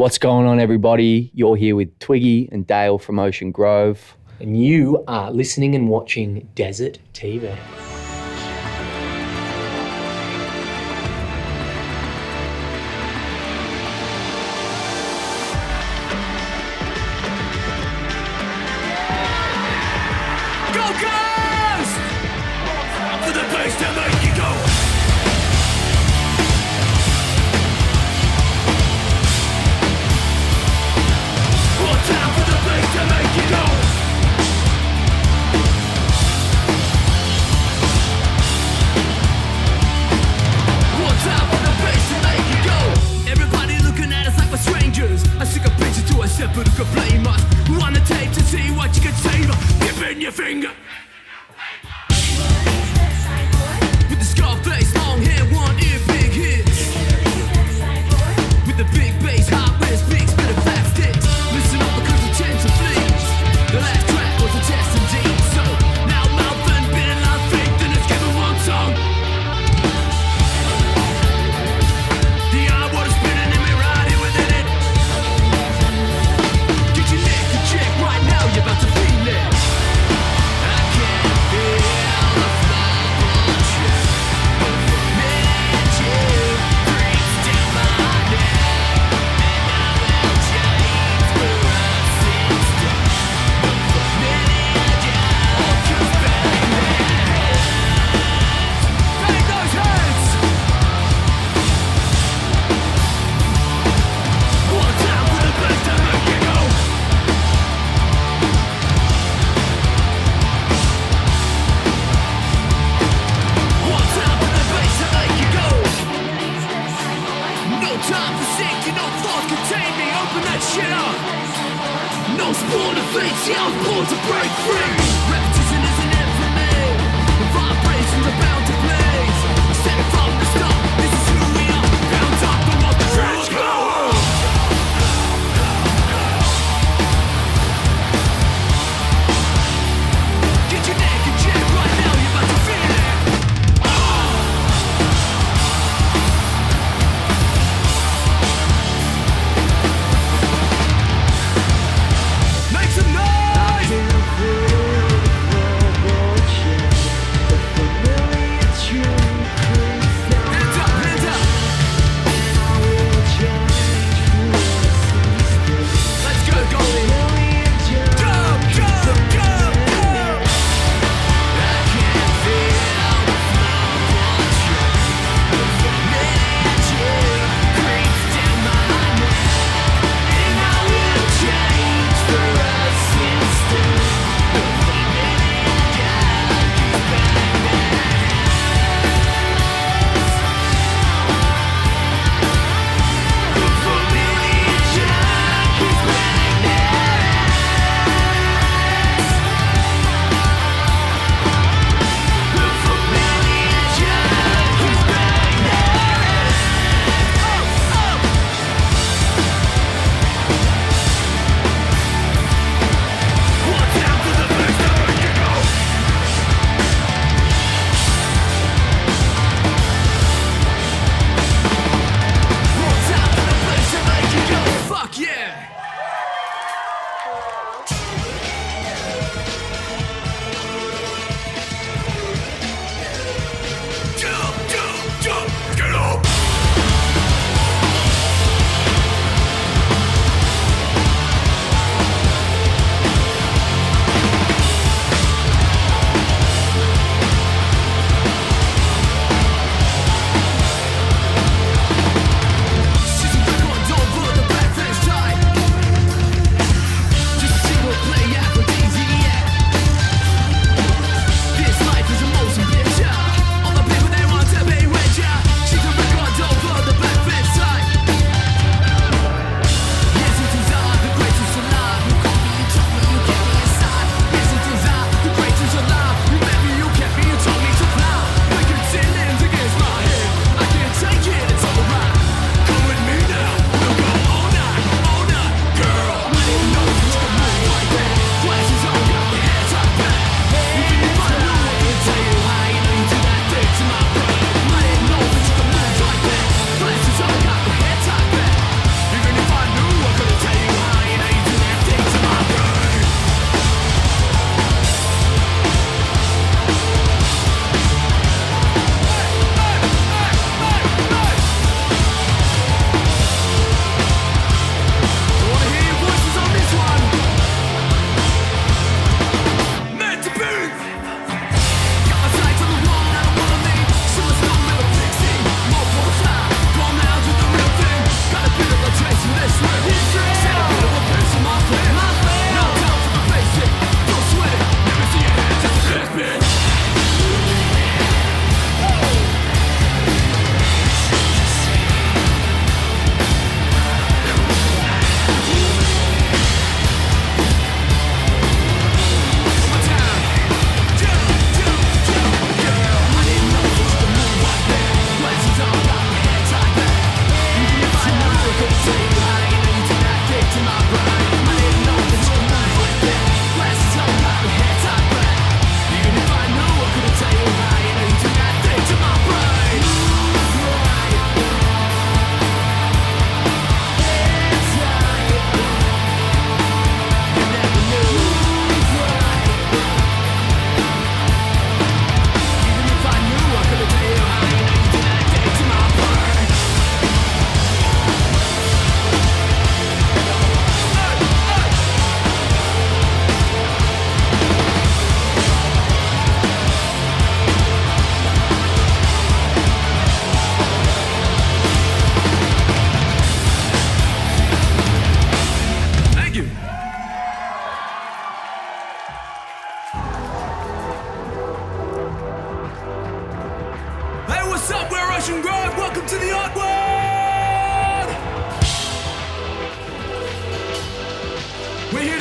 What's going on, everybody? You're here with Twiggy and Dale from Ocean Grove. And you are listening and watching Desert TV.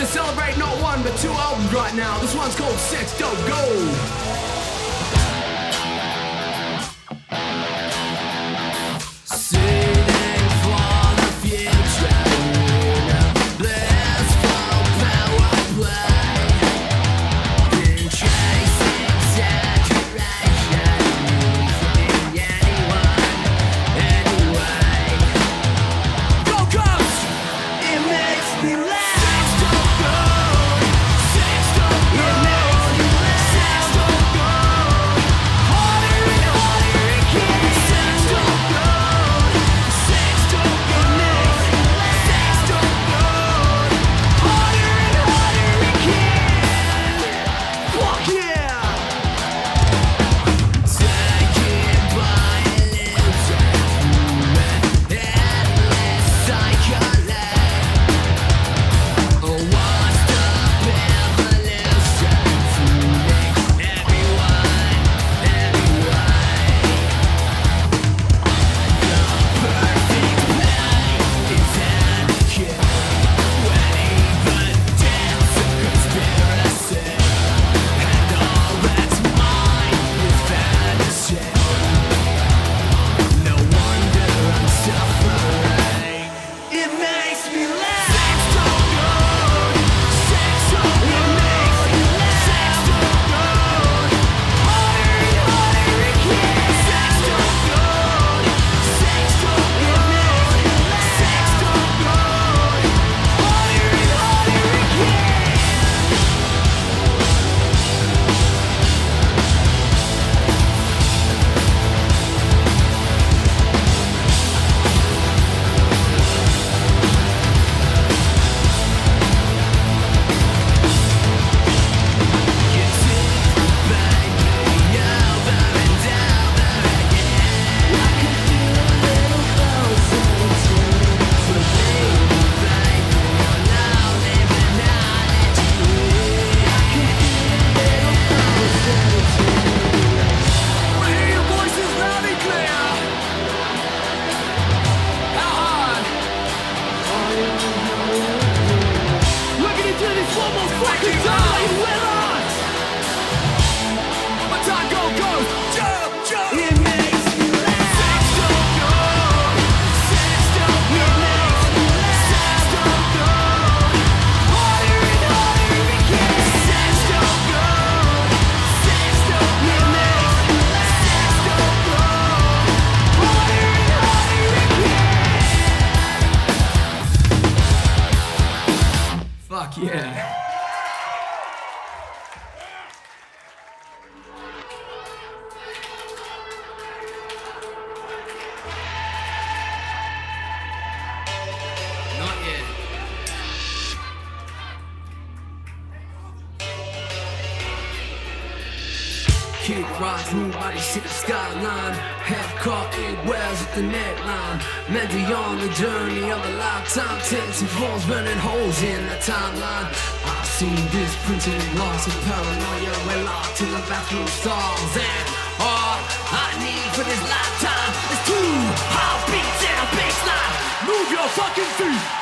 celebrate not one but two albums right now. This one's called Sex Don't Go. Kick rocks, move body, shit the skyline. Half caught airwaves at the neckline. Mentally on the journey of a lifetime. Tense and falls, burning holes in the timeline. I've seen this printed and lost of paranoia. We're locked in the bathroom stalls. And all I need for this lifetime is 2 heartbeats and a baseline. Move your fucking feet.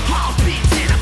Heartbeats in a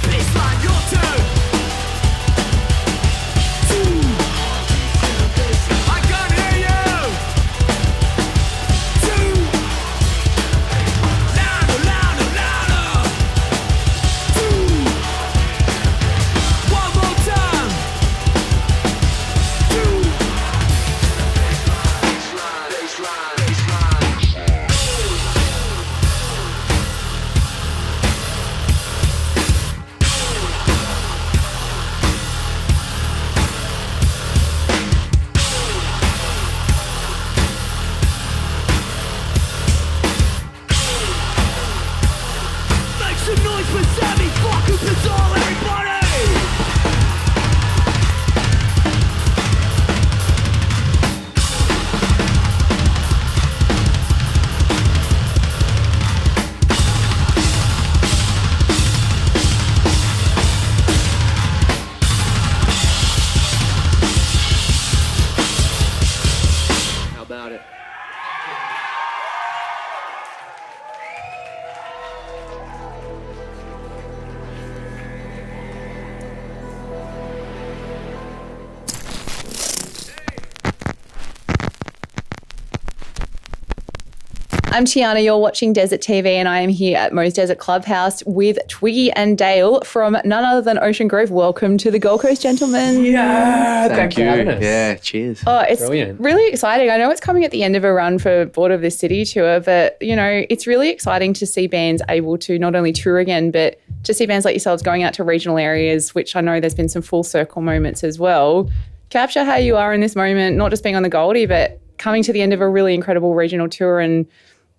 I'm Tiana, you're watching Desert TV, and I am here at Mo's Desert Clubhouse with Twiggy and Dale from none other than Ocean Grove. Welcome to the Gold Coast, gentlemen. Yeah, Thank for you. having us. Yeah, cheers. Oh, it's Brilliant. really exciting. I know it's coming at the end of a run for Board of the City tour, but, you know, it's really exciting to see bands able to not only tour again, but to see bands like yourselves going out to regional areas, which I know there's been some full circle moments as well. Capture how you are in this moment, not just being on the Goldie, but coming to the end of a really incredible regional tour and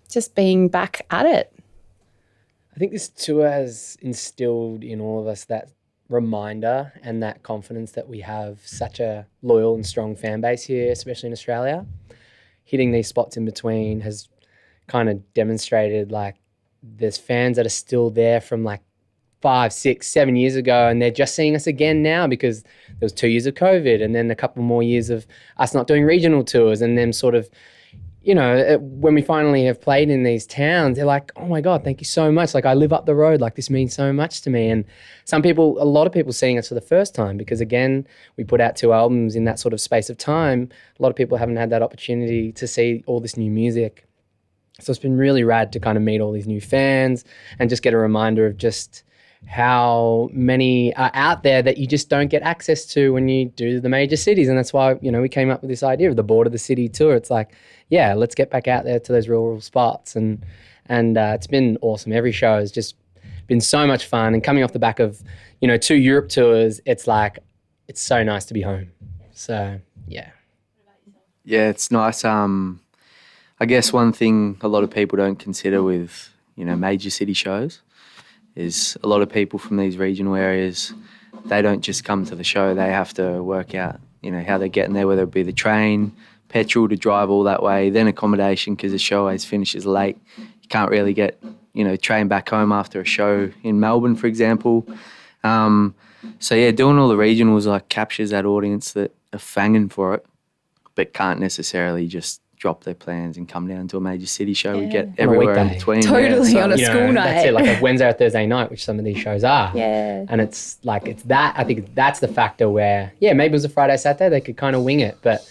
just being back at it. I think this tour has instilled in all of us that reminder and that confidence that we have such a loyal and strong fan base here, especially in Australia. Hitting these spots in between has kind of demonstrated like there's fans that are still there from like 5, 6, 7 years ago, and they're just seeing us again now because there was 2 years of COVID and then a couple more years of us not doing regional tours, and then sort of, you know, when we finally have played in these towns, they're like, oh my God, thank you so much. Like, I live up the road. Like, this means so much to me. And a lot of people seeing us for the first time because, again, we put out 2 albums in that sort of space of time. A lot of people haven't had that opportunity to see all this new music. So it's been really rad to kind of meet all these new fans and just get a reminder of just how many are out there that you just don't get access to when you do the major cities. And that's why, you know, we came up with this idea of the Board of the City tour. It's like, yeah, let's get back out there to those rural spots. And it's been awesome. Every show has just been so much fun. And coming off the back of, you know, 2 Europe tours, it's like, it's so nice to be home. So, yeah. Yeah, it's nice. I guess one thing a lot of people don't consider with, you know, major city shows is a lot of people from these regional areas, they don't just come to the show, they have to work out, you know, how they're getting there, whether it be the train, petrol to drive all that way, then accommodation because the show always finishes late. You can't really get, you know, train back home after a show in Melbourne, for example. So yeah, doing all the regionals like captures that audience that are fanging for it but can't necessarily just drop their plans and come down to a major city show. We get everywhere in between. Totally, on a You know, school night. That's it, like a Wednesday or Thursday night, which some of these shows are. Yeah. And it's like, it's that, I think that's the factor where, yeah, maybe it was a Friday, Saturday, they could kind of wing it, but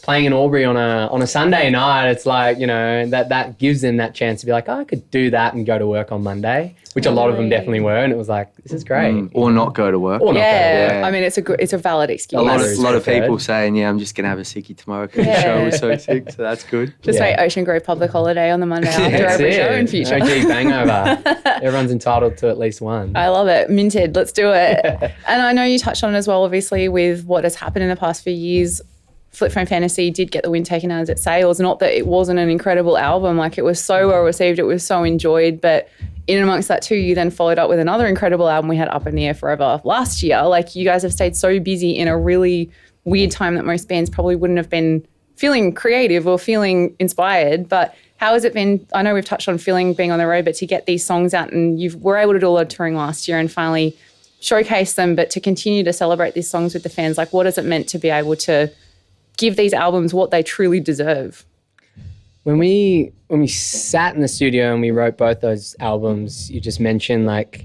playing in Albury on a Sunday night, it's like, you know, that gives them that chance to be like, oh, I could do that and go to work on Monday, which a lot of them definitely were, and it was like, this is great. Or not go to work. Or not go to work. Yeah, I mean, it's a valid excuse. A lot of people saying, yeah, I'm just going to have a sickie tomorrow because the show was so sick, so that's good. Just make Ocean Grove public holiday on the Monday after every show in future. OG bangover. Everyone's entitled to at least one. I love it. Minted. Let's do it. And I know you touched on it as well, obviously, with what has happened in the past few years. Flip Phone Fantasy did get the wind taken out of its sails. Not that it wasn't an incredible album. Like, it was so well received. It was so enjoyed. But in amongst that too, you then followed up with another incredible album we had, Up in the Air Forever, last year. Like, you guys have stayed so busy in a really weird time that most bands probably wouldn't have been feeling creative or feeling inspired. But how has it been? I know we've touched on being on the road, but to get these songs out, and you were able to do a lot of touring last year and finally showcase them, but to continue to celebrate these songs with the fans, like, what has it meant to be able to give these albums what they truly deserve? When we sat in the studio and we wrote both those albums, you just mentioned, like,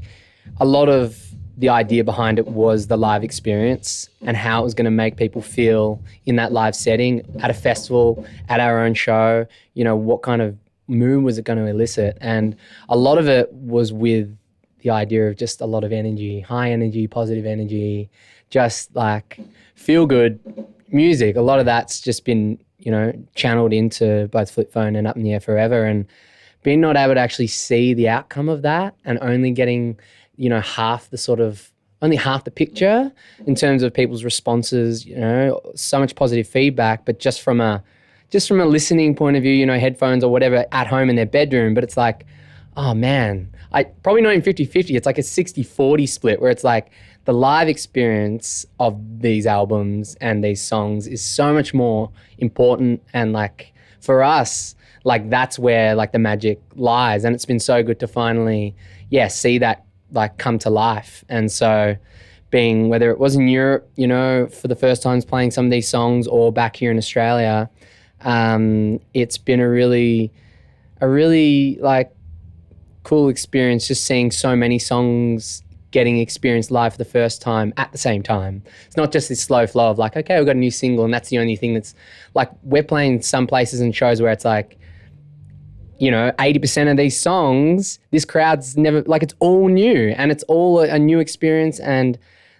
a lot of the idea behind it was the live experience and how it was going to make people feel in that live setting at a festival, at our own show. You know, what kind of mood was it going to elicit? And a lot of it was with the idea of just a lot of energy, high energy, positive energy, just like feel good music. A lot of that's just been, you know, channeled into both Flip Phone and Up in the Air Forever, and being not able to actually see the outcome of that and only getting, you know, only half the picture in terms of people's responses, you know, so much positive feedback, but just from a listening point of view, you know, headphones or whatever at home in their bedroom, but it's like, oh man, probably not even 50-50, it's like a 60-40 split where it's like, the live experience of these albums and these songs is so much more important. And like, for us, like, that's where like the magic lies. And it's been so good to finally, see that like come to life. And so whether it was in Europe, you know, for the first times playing some of these songs, or back here in Australia, it's been a really like cool experience just seeing so many songs getting experienced live for the first time at the same time. It's not just this slow flow of like, okay, we've got a new single and that's the only thing that's like, we're playing some places and shows where it's like, 80% of these songs, this crowd's never, like, it's all new and it's all a new experience. And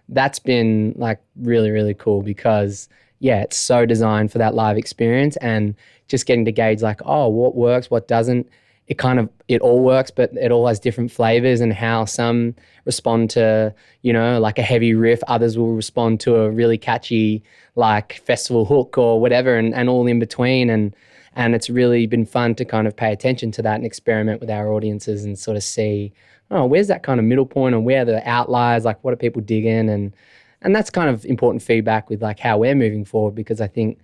that's been like really, really cool because, yeah, it's so designed for that live experience and just getting to gauge like, oh, what works, what doesn't. It all works, but it all has different flavors and how some respond to, like a heavy riff. Others will respond to a really catchy, like, festival hook or whatever, and all in between. And it's really been fun to kind of pay attention to that and experiment with our audiences and sort of see, oh, where's that kind of middle point and where are the outliers, like what are people digging? And that's kind of important feedback with like how we're moving forward, because I think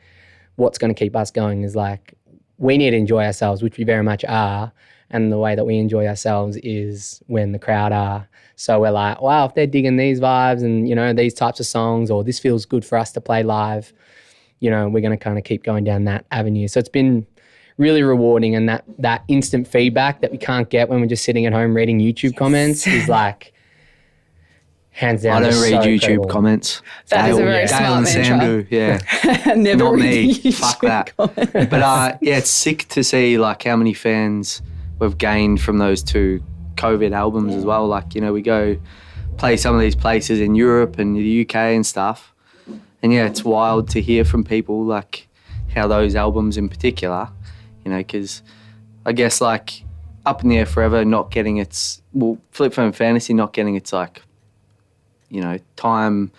what's going to keep us going is like, we need to enjoy ourselves, which we very much are. And the way that we enjoy ourselves is when the crowd are. So we're like, wow, if they're digging these vibes and, these types of songs, or this feels good for us to play live, we're going to kind of keep going down that avenue. So it's been really rewarding. And that instant feedback that we can't get when we're just sitting at home reading YouTube comments is like, hands down. I don't read YouTube incredible. comments. That is a very smart Dale and mantra. Sandu, yeah. Never Not read me. YouTube Fuck that. comments. But it's sick to see like how many fans we've gained from those two COVID albums as well. Like, we go play some of these places in Europe and the UK and stuff. And yeah, it's wild to hear from people like how those albums in particular, because I guess like Up in the Air Forever not getting its, Flip Phone Fantasy not getting its like, time,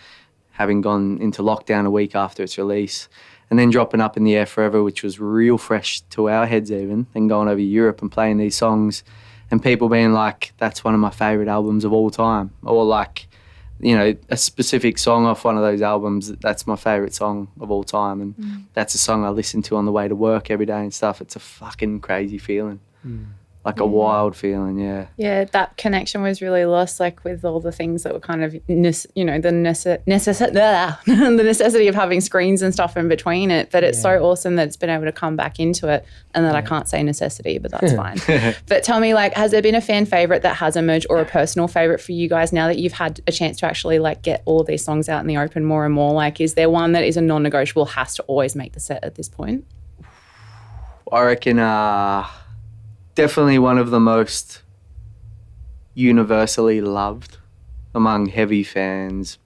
having gone into lockdown a week after its release, and then dropping Up in the Air Forever, which was real fresh to our heads even, and going over to Europe and playing these songs and people being like, that's one of my favourite albums of all time, or like, a specific song off one of those albums, that's my favourite song of all time, and that's a song I listen to on the way to work every day and stuff. It's a fucking crazy feeling. Like a wild feeling, yeah. Yeah, that connection was really lost, like with all the things that were kind of, the necessity of having screens and stuff in between it. But it's so awesome that it's been able to come back into it, and that I can't say necessity, but that's fine. But tell me, like, has there been a fan favourite that has emerged, or a personal favourite for you guys now that you've had a chance to actually like get all of these songs out in the open more and more? Like, is there one that is a non-negotiable, has to always make the set at this point? I reckon definitely one of the most universally loved among heavy fans,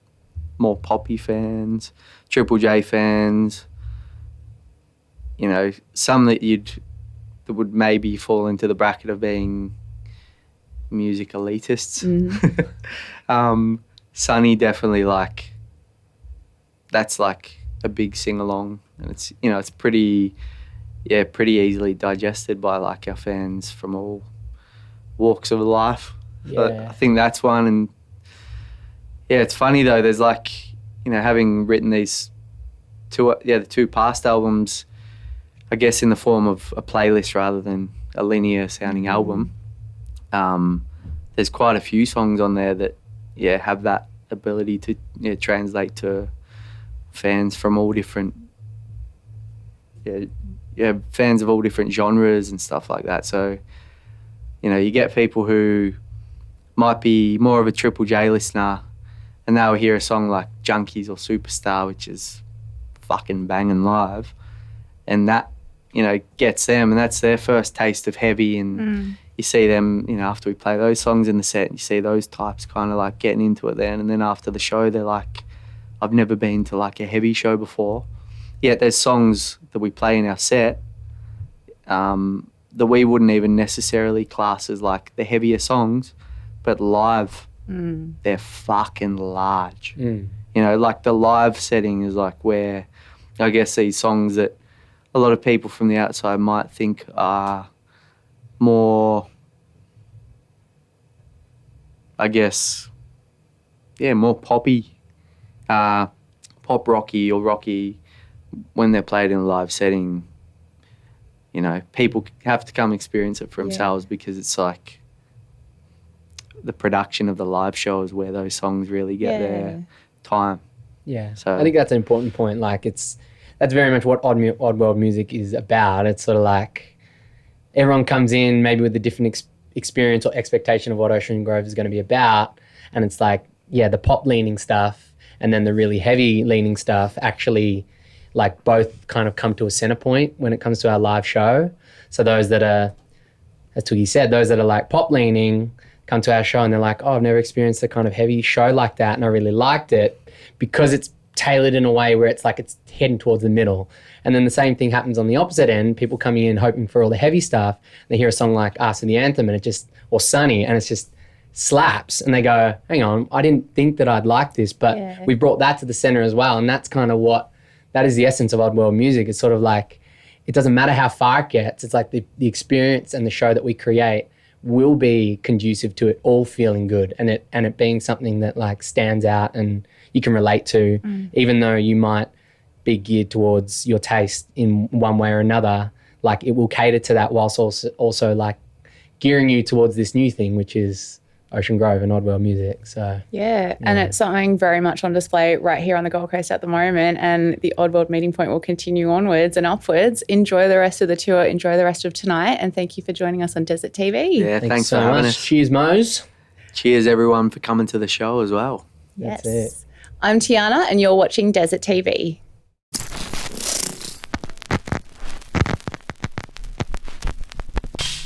more poppy fans, Triple J fans, some that would maybe fall into the bracket of being music elitists. Sunny definitely, like, that's like a big sing-along, and it's, it's pretty easily digested by like our fans from all walks of life. But I think that's one. And yeah, it's funny though, there's like, having written these the two past albums, I guess in the form of a playlist rather than a linear sounding album, there's quite a few songs on there that have that ability to translate to fans from all different fans of all different genres and stuff like that. So, you get people who might be more of a Triple J listener and they'll hear a song like Junkies or Superstar, which is fucking banging live, and that, gets them, and that's their first taste of heavy. And you see them, after we play those songs in the set, you see those types kind of like getting into it then. And then after the show, they're like, I've never been to like a heavy show before. Yet there's songs that we play in our set that we wouldn't even necessarily class as like the heavier songs, but live, they're fucking large. Like the live setting is like where I guess these songs that a lot of people from the outside might think are more, I guess, more poppy, pop rocky or rocky. When they're played in a live setting, people have to come experience it for themselves, because it's like the production of the live show is where those songs really get their time. Yeah. So I think that's an important point. Like that's very much what Oddworld music is about. It's sort of like everyone comes in maybe with a different experience or expectation of what Ocean Grove is going to be about. And it's like, the pop leaning stuff and then the really heavy leaning stuff actually like both kind of come to a center point when it comes to our live show. So those that are as Toogie said, those that are like pop leaning come to our show and they're like, oh, I've never experienced a kind of heavy show like that, and I really liked it because it's tailored in a way where it's like it's heading towards the middle. And then the same thing happens on the opposite end. People coming in hoping for all the heavy stuff. They hear a song like Ask the Anthem and it just, or Sunny, and it's just slaps. And they go, hang on, I didn't think that I'd like this, but we brought that to the center as well. And that's kind of that is the essence of Oddworld music. It's sort of like, it doesn't matter how far it gets. It's like the experience and the show that we create will be conducive to it all feeling good and it being something that like stands out and you can relate to, even though you might be geared towards your taste in one way or another. Like it will cater to that whilst also like gearing you towards this new thing, which is Ocean Grove and Oddworld music. So and it's something very much on display right here on the Gold Coast at the moment, and the Oddworld meeting point will continue onwards and upwards. Enjoy the rest of the tour, enjoy the rest of tonight, and thank you for joining us on Desert TV. Yeah, thanks so for having much. us. Cheers, Mose. Cheers, everyone, for coming to the show as well. Yes. That's it. I'm Tiana and you're watching Desert TV.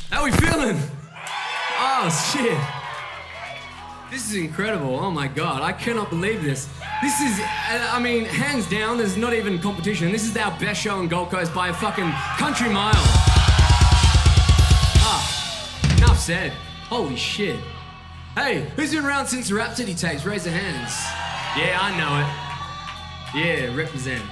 How we feeling? Oh, shit. This is incredible. Oh, my God. I cannot believe this. This is, I mean, hands down, there's not even competition. This is our best show in Gold Coast by a fucking country mile. Enough said. Holy shit. Hey, who's been around since the Rhapsody tapes? Raise your hands. Yeah, I know it. Yeah, represent.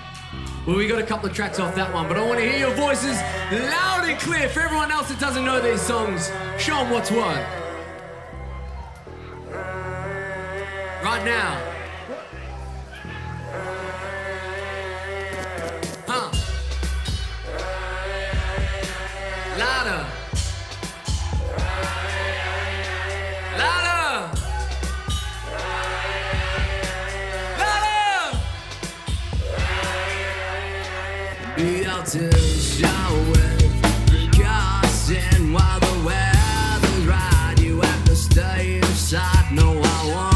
Well, we got a couple of tracks off that one, but I want to hear your voices loud and clear. For everyone else that doesn't know these songs, show them what's what. Right now. Louder. Louder. Louder. Be out to shower with precaution while the weather's right. You have to stay inside. No, I won't.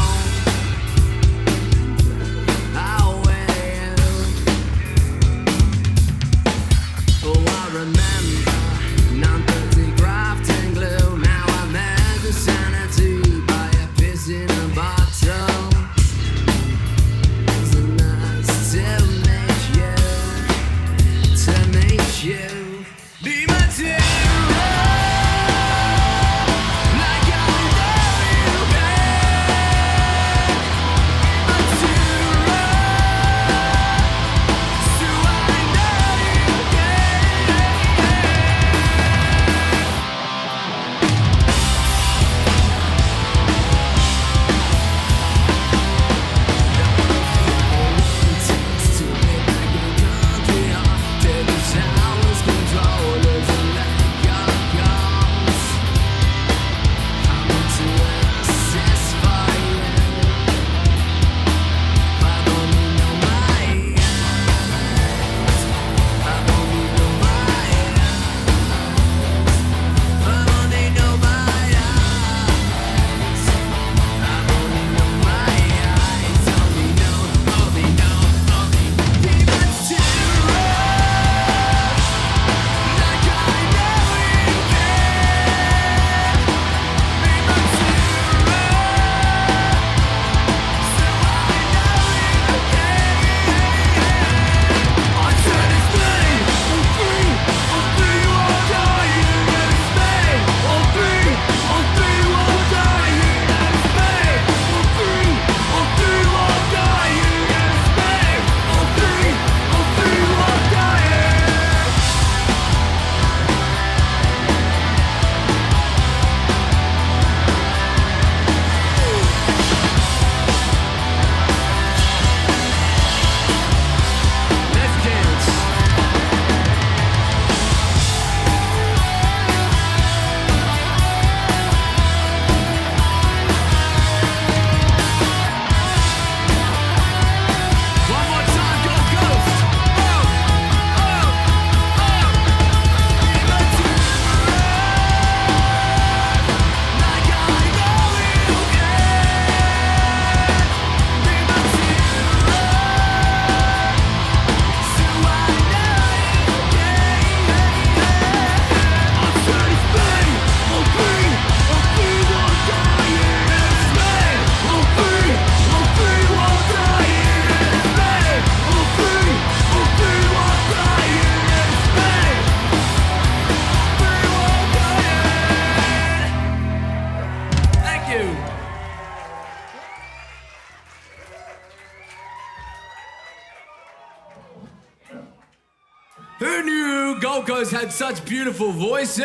Gold Coast had such beautiful voices.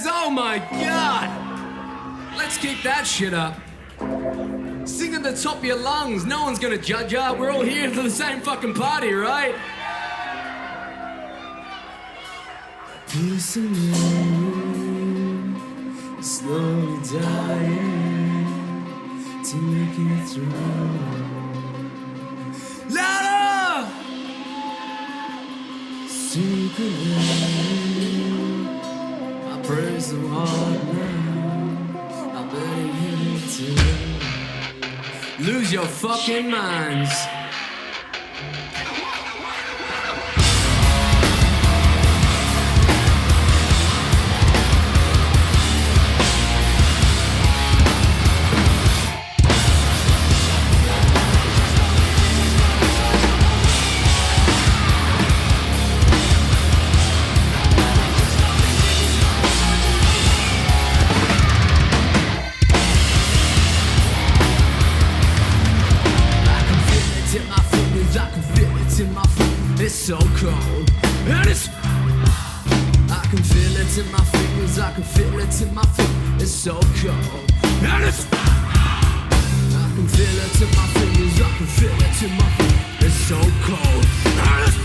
Oh my God. Let's keep that shit up. Sing at the top of your lungs. No one's gonna judge ya. We're all here for the same fucking party, right? Peace and love, slowly dying to make it through. Louder! Secretly, I praise the Lord now. I better hear it too. Lose your fucking minds. It's so cold, and it's. I can feel it in my fingers, I can feel it in my feet. It's so cold, and it's. I can feel it in my fingers, I can feel it in my feet. It's so cold, and it's.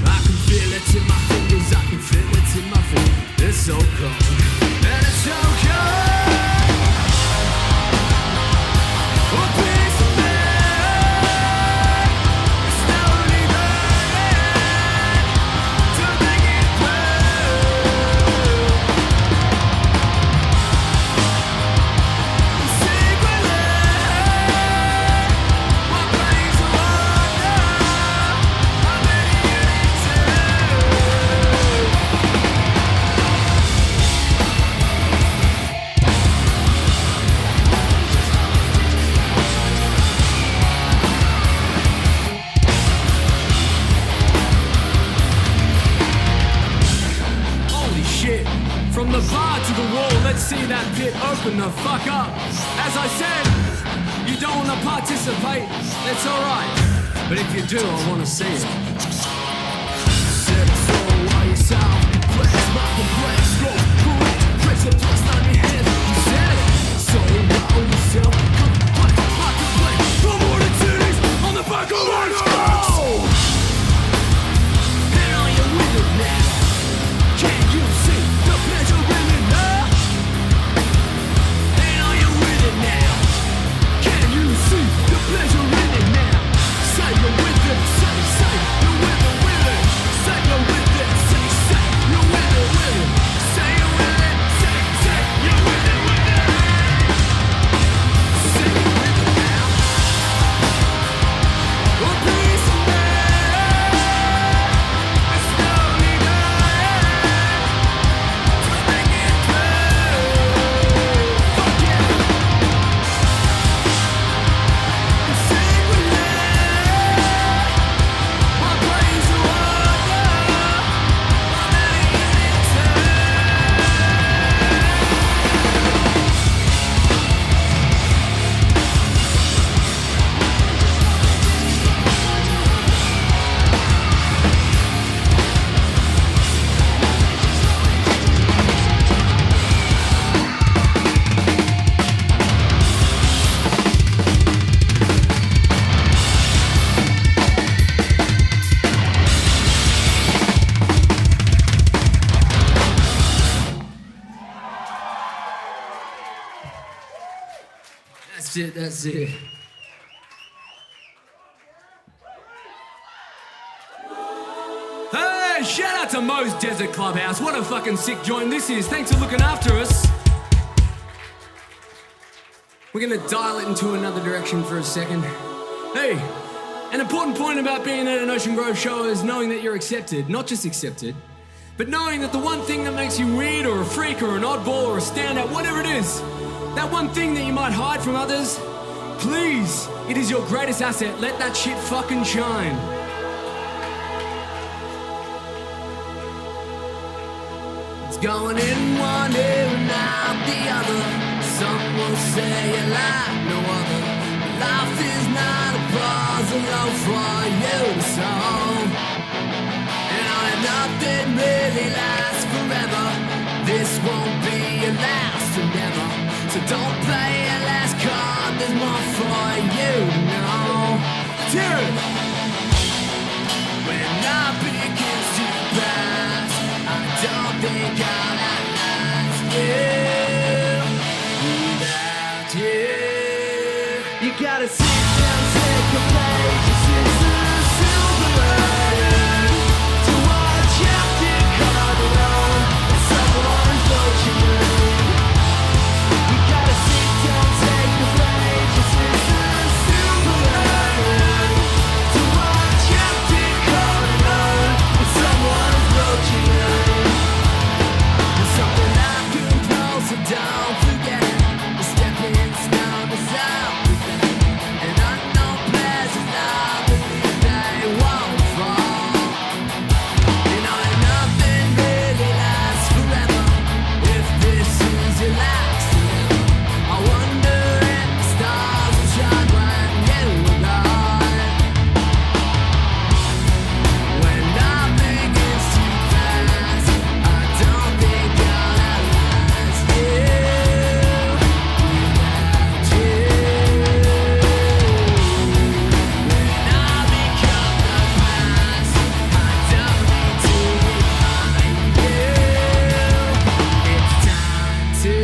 I can feel it in my fingers, I can feel it in my feet. It's so cold, and it's so cold. Oh, peace of me. From the bar to the wall, let's see that pit open the fuck up. As I said, you don't want to participate, it's alright. But if you do, I want to see it. Set it all while you sound. Flex, mark and flex, stroke, correct. Press your thoughts on your head. You said it, so wow yourself. Come back, mark and flex. From all the titties on the back of my nose. And are you with it now? Can you see the pleasure in it now? And are you with it now? Can you see the pleasure in it now? Say you're with it, say you're with it, say you're with it, say you're with it, say you're with it, say you're with it, say you're with it now. Oh, please, it's slowly dying. That's it. Hey, shout out to Mo's Desert Clubhouse. What a fucking sick joint this is. Thanks for looking after us. We're gonna dial it into another direction for a second. Hey, an important point about being at an Ocean Grove show is knowing that you're accepted. Not just accepted, but knowing that the one thing that makes you weird or a freak or an oddball or a standout, whatever it is, that one thing that you might hide from others, please, it is your greatest asset. Let that shit fucking shine. It's going in one ear and out the other. Some will say you like no other. Life is not a puzzle for you to solve. And I have nothing last forever. So don't play your last card, there's more for you now. Dude, when love begins to pass, I don't think I'll outlast you without you. You gotta sit down, take a page, it's a silver lining to watch after card alone. Someone wrote your name. You gotta sit down, take a page, it's a silver lining to watch after card alone. Someone wrote your name. There's something I can close, so don't forget it. The stepping stone is out with it. And I know pleasures, I believe they won't fall. You know that nothing really lasts forever. If this is your last forever, I wonder if the stars will shine when you arrive. When love begins to pass, I don't think I'll outlast you without you. When I become the past, I don't need to remind you. It's time to.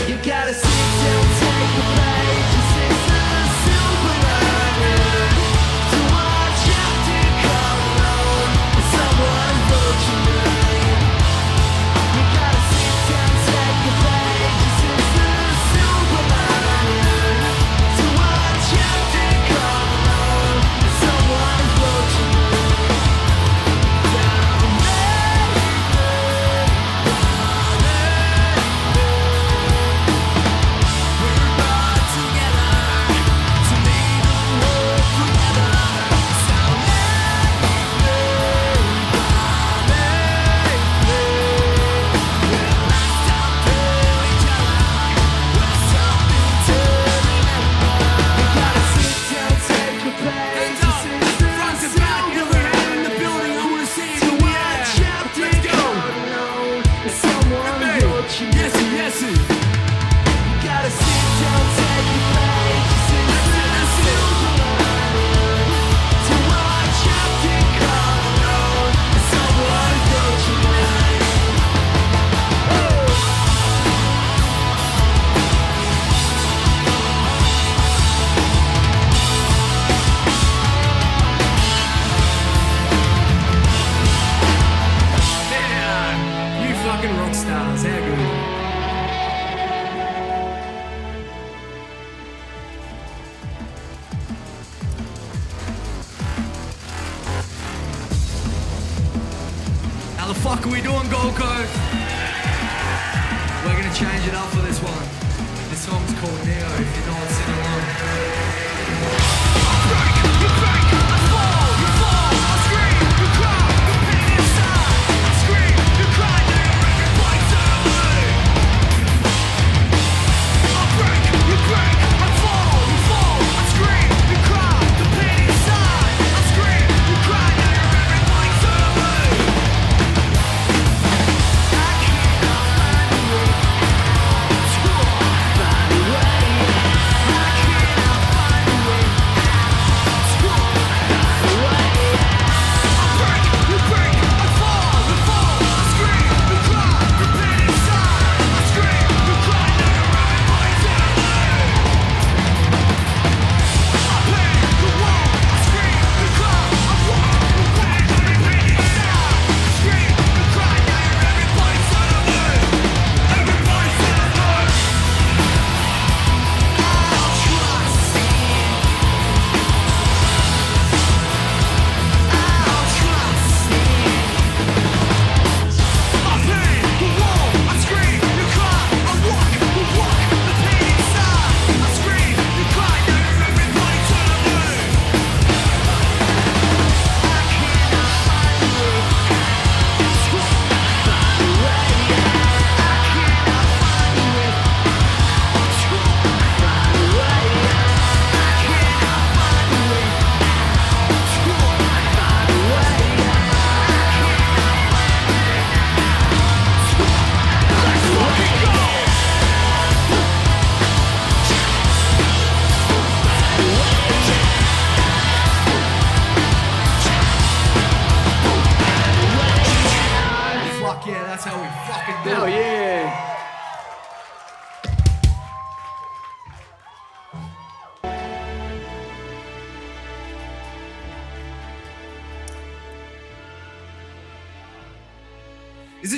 You gotta sit down, take a page, it's a silver lining to watch after come alone. Someone wrote your name. You gotta sit down, take a page, it's a silver lining to watch after come alone. Someone wrote your name. Down we're brought together to make the world forever. Sound we'll last up through each other. We're something to remember. You gotta sit down, take a page. Front to back, every hand in the building. I wanna see you watch after someone wrote your name. Yes. You gotta sit down, take a page, it's a silver lining to watch after come alone. Someone wrote your name. Yeah, you fucking rock stars, how good. How the fuck are we doing, Gold Coast? We're gonna change it up for this one. This song's called Neo, if you know what's in along. You break, I fall, you fall, I scream, you cry, the pain inside. I scream, you cry, now you're every point to me. I break, you break, I fall, you fall, I scream, you cry, the pain inside. I scream, you cry, now you're every point to me. I cannot find a way to find a way. I cannot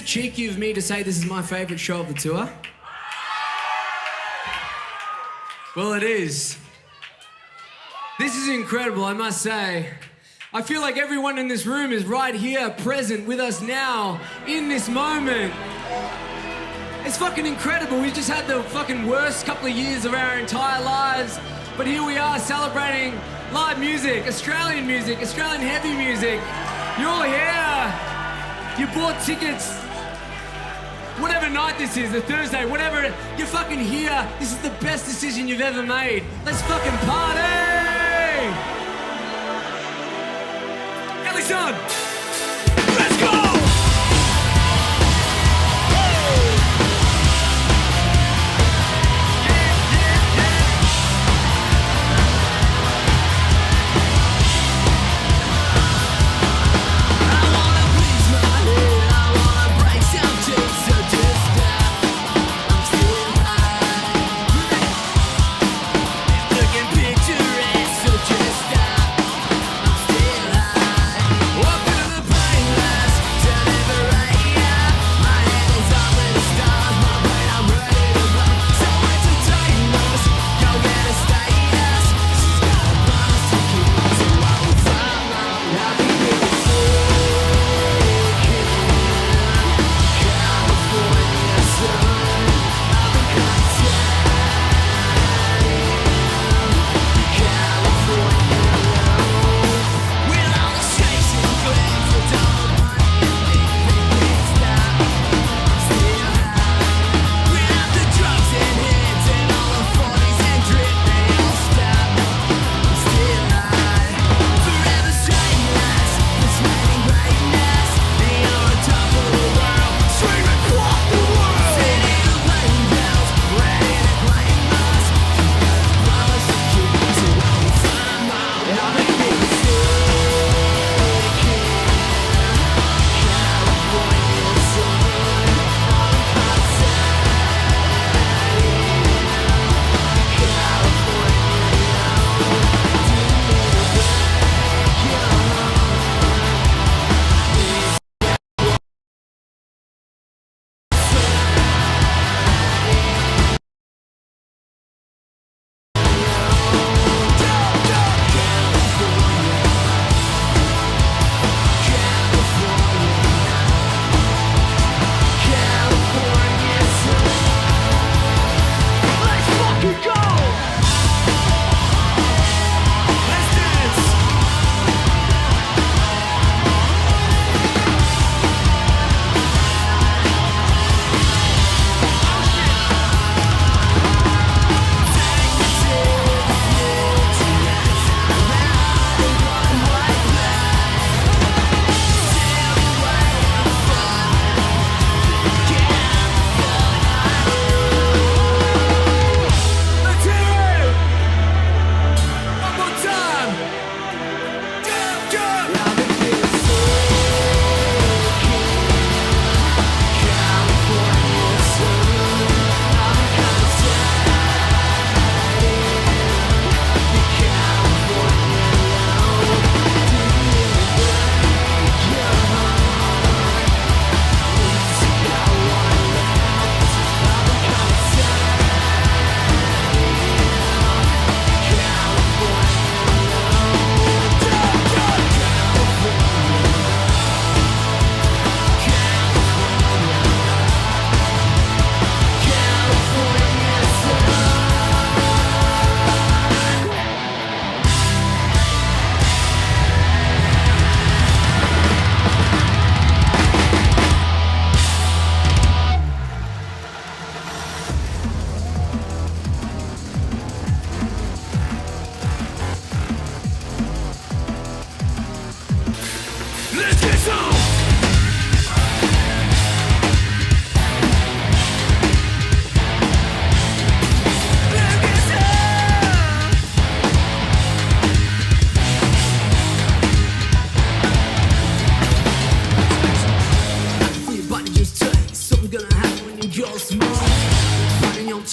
cheeky of me to say this is my favourite show of the tour? Well, it is. This is incredible, I must say. I feel like everyone in this room is right here, present with us now, in this moment. It's fucking incredible. We've just had the fucking worst couple of years of our entire lives, but here we are celebrating live music, Australian heavy music. You're all here. You bought tickets. Whatever night this is, a Thursday, whatever, you're fucking here. This is the best decision you've ever made. Let's fucking party! Ellison! Let's go!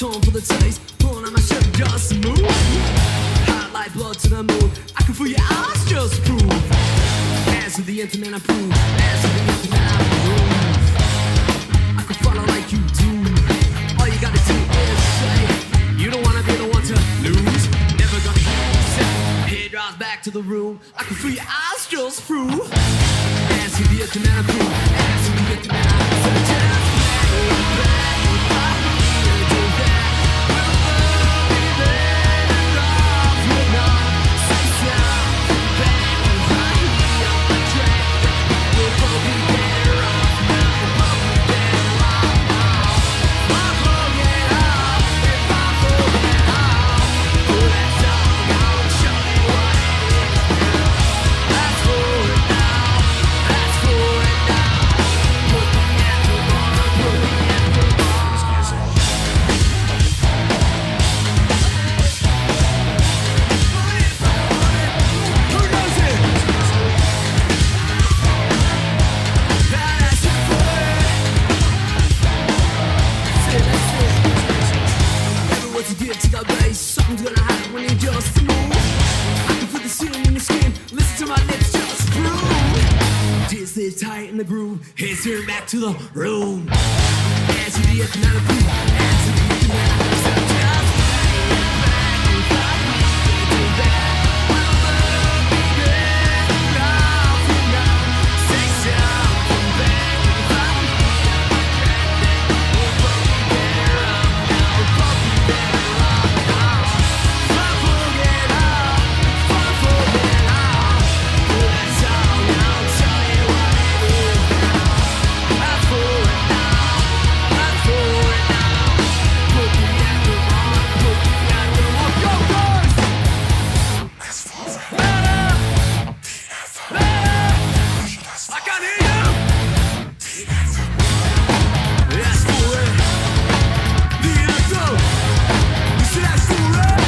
tone for the taste. Pulling on my shirt just move. Hot like blood to the moon. I can feel your eyes just prove. As to the intimate I prove. As to the intimate I prove. can follow like you do. All you gotta do is say, you don't wanna be the one to lose. Never gonna hear you say, head drives back to the room. I can feel your eyes just prove. As you be a command crew, as you be a command crew. So just play it back, I need to do that. We'll both be better off, you know. Say something back, I need up the track. We'll both be better off now, we'll both be better off now. If I forget all, if I forget all, well that's all, I'll show you what it is now. That's for it now, that's for it now. Put the anthem on, put the anthem on. Who knows it? That's it for it. That's it, that's it. Everyone's a gift to the bass. Something's gonna happen when you just move. I can feel the ceiling in your skin. Listen to my lips just prove. Just live tight in the groove. Heads turn back to the room. As you be at the night of proof. As you be at the night of proof. So just play it back. If I need to do that, we'll both be better off, you know. Say something back. If I need a track, we'll both be better off now. We'll both be better off now. If I forget all, if I forget all, well that's all. Now I'll tell you what it is now. That's for it now. That's for it now. Put the anthem on. Put the anthem on. Go, boys! Better! Better! I can't hear you! That's for it. The anthem. You see that's for it?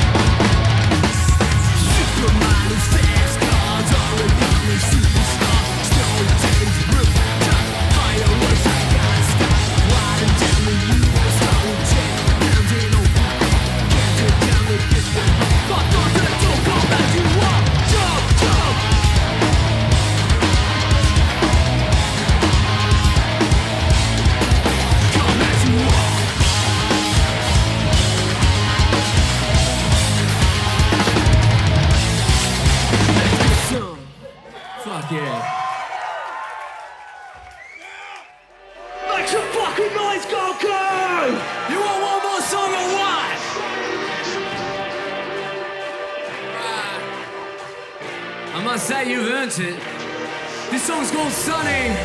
Superman is fast cars all around me. Superstar. Stone days, rip, top, fireworks. I got stop. Riding down the U.S. Stone jet. Pounding on people. Can't get down the distance. Fuck those that don't come back. You walk, jump, jump. Come as you walk. Let's get some. Fuck yeah. Make some fucking noise, Goku! You want one more song or what? I must say you've earned it. This song's called Sunny.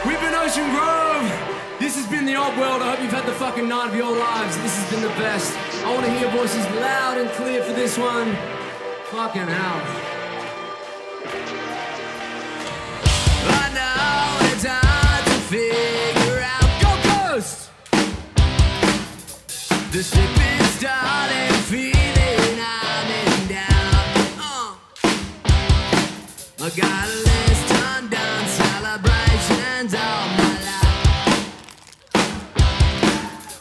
We've been Ocean Grove. This has been the Oddworld. I hope you've had the fucking night of your lives. This has been the best. I want to hear voices loud and clear for this one. Fucking hell. I know it's hard to figure out. Go Ghost! The ship is starting, feeling I'm in doubt. I got a list undone, celebrations all my life.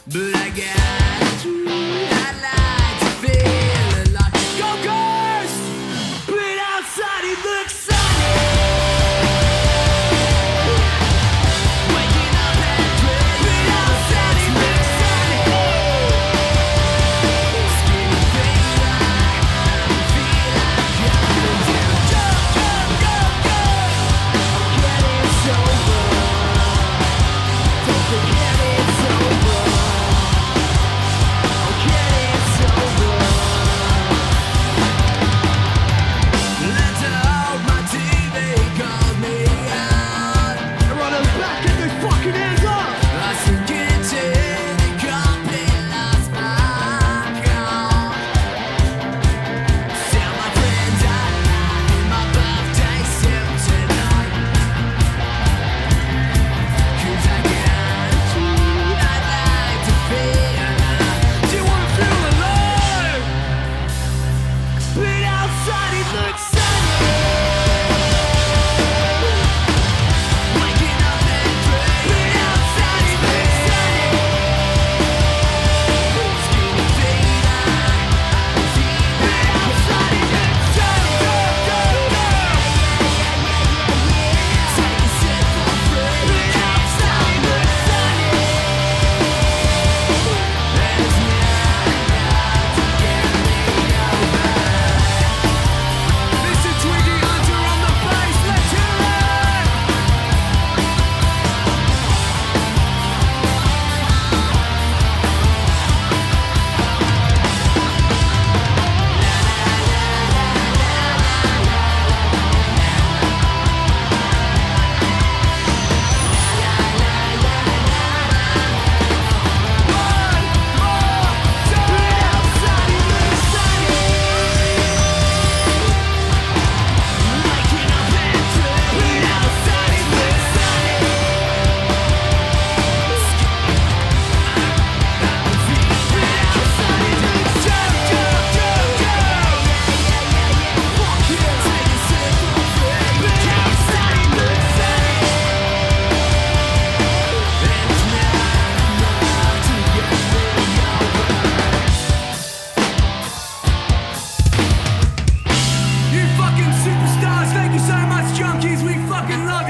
But I got I'd like to feel alive. Go Ghost! But outside it looks sunny. Waking up and dreaming. But outside it looks sunny. Skinny face like I feel like jumping down. Jump, jump, jump, jump. Getting sober. Don't forget it's over.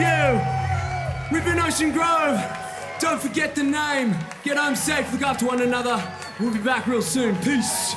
you. We've been Ocean Grove. Don't forget the name. Get home safe, look after one another. We'll be back real soon. Peace.